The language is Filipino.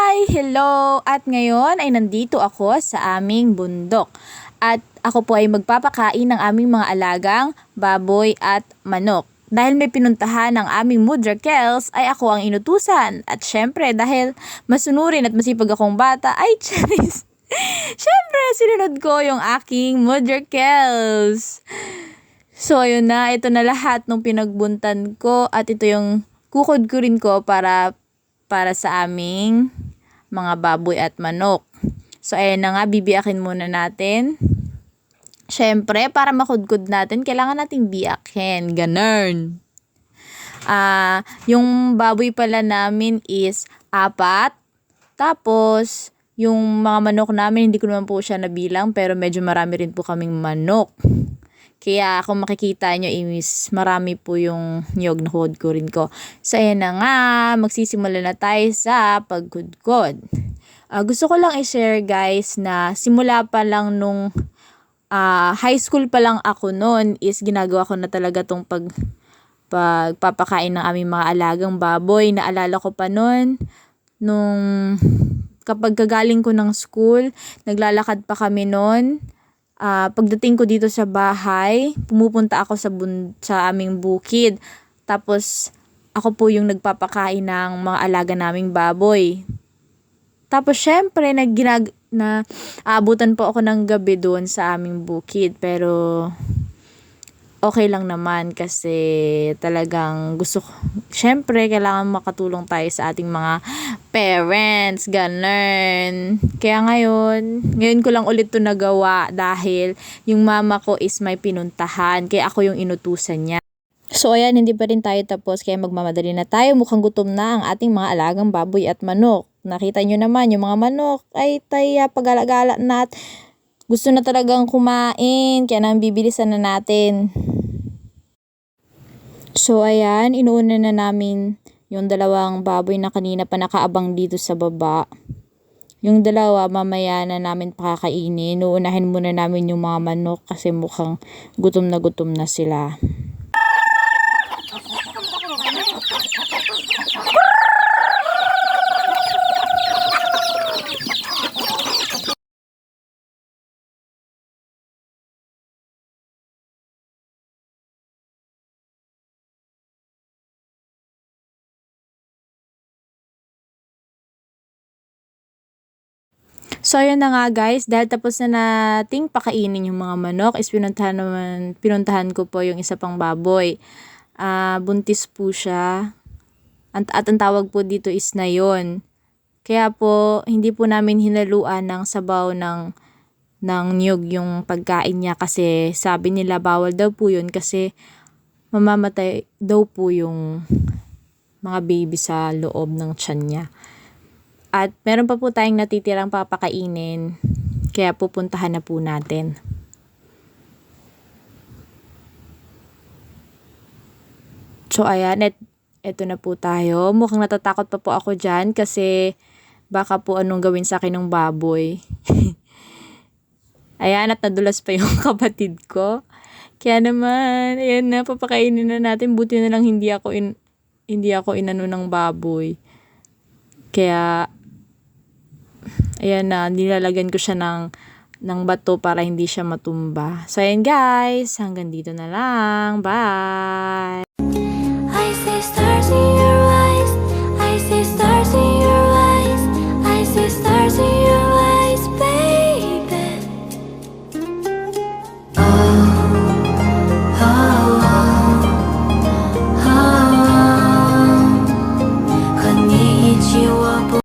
Hi! Hello! At ngayon ay nandito ako sa aming bundok. At ako po ay magpapakain ng aming mga alagang baboy at manok. Dahil may pinuntahan ng aming Mudrakels ay ako ang inutusan. At syempre dahil masunurin at masipag akong bata ay Charis. Syempre sinunod ko yung aking Mudrakels. So ayun na, ito na lahat ng pinagbuntan ko at ito yung kukudkurin ko para sa aming mga baboy at manok. So ayan na nga, bibiyakin muna natin. Syempre, para makudkod natin, kailangan nating biyakin. Ganun. Yung baboy pala namin is 4. Tapos, yung mga manok namin, hindi ko naman po siya nabilang, pero medyo marami rin po kaming manok. Kaya kung makikita nyo is marami po yung niyog na hudkurin ko. So ayan na nga, magsisimula na tayo sa pagkudkod. Gusto ko lang i-share guys na simula pa lang nung high school pa lang ako noon is ginagawa ko na talaga tong pagpapakain ng aming mga alagang baboy. Naalala ko pa noon, nung kapag gagaling ko ng school, naglalakad pa kami noon. Pagdating ko dito sa bahay, pumupunta ako sa aming bukid. Tapos, ako po yung nagpapakain ng mga alaga naming baboy. Tapos, syempre, aabutan po ako ng gabi doon sa aming bukid. Pero, okay lang naman kasi talagang syempre, kailangan makatulong tayo sa ating mga parents, ganun. Kaya ngayon ko lang ulit to nagawa dahil yung mama ko is may pinuntahan, kaya ako yung inutusan niya. So ayan, hindi pa rin tayo tapos kaya magmamadali na tayo. Mukhang gutom na ang ating mga alagang baboy at manok. Nakita nyo naman, yung mga manok ay pag-alagala na at gusto na talagang kumain, kaya nang bibilisan na natin. So ayan, inuuna na namin yung 2 baboy na kanina pa nakaabang dito sa baba. Yung 2 mamaya na namin pakakainin. Uunahin muna namin yung mga manok kasi mukhang gutom na sila. So ayun na nga guys, dahil tapos na nating pakainin yung mga manok, is pinuntahan ko po yung isa pang baboy. Buntis po siya. At ang tawag po dito is nayon. Kaya po, hindi po namin hinaluan ng sabaw ng niyog yung pagkain niya kasi sabi nila bawal daw po yun kasi mamamatay daw po yung mga baby sa loob ng tiyan niya. At meron pa po tayong natitirang papakainin, kaya pupuntahan na po natin. So ayan, eto na po tayo. Mukhang natatakot pa po ako dyan kasi baka po anong gawin sa akin ng baboy. Ayan, at nadulas pa yung kapatid ko. Kaya naman, ayan na, papakainin na natin. Buti na lang hindi ako inano ng baboy. Kaya ayan na, nilalagyan ko siya ng bato para hindi siya matumba. So ayan guys, hanggang dito na lang. Bye!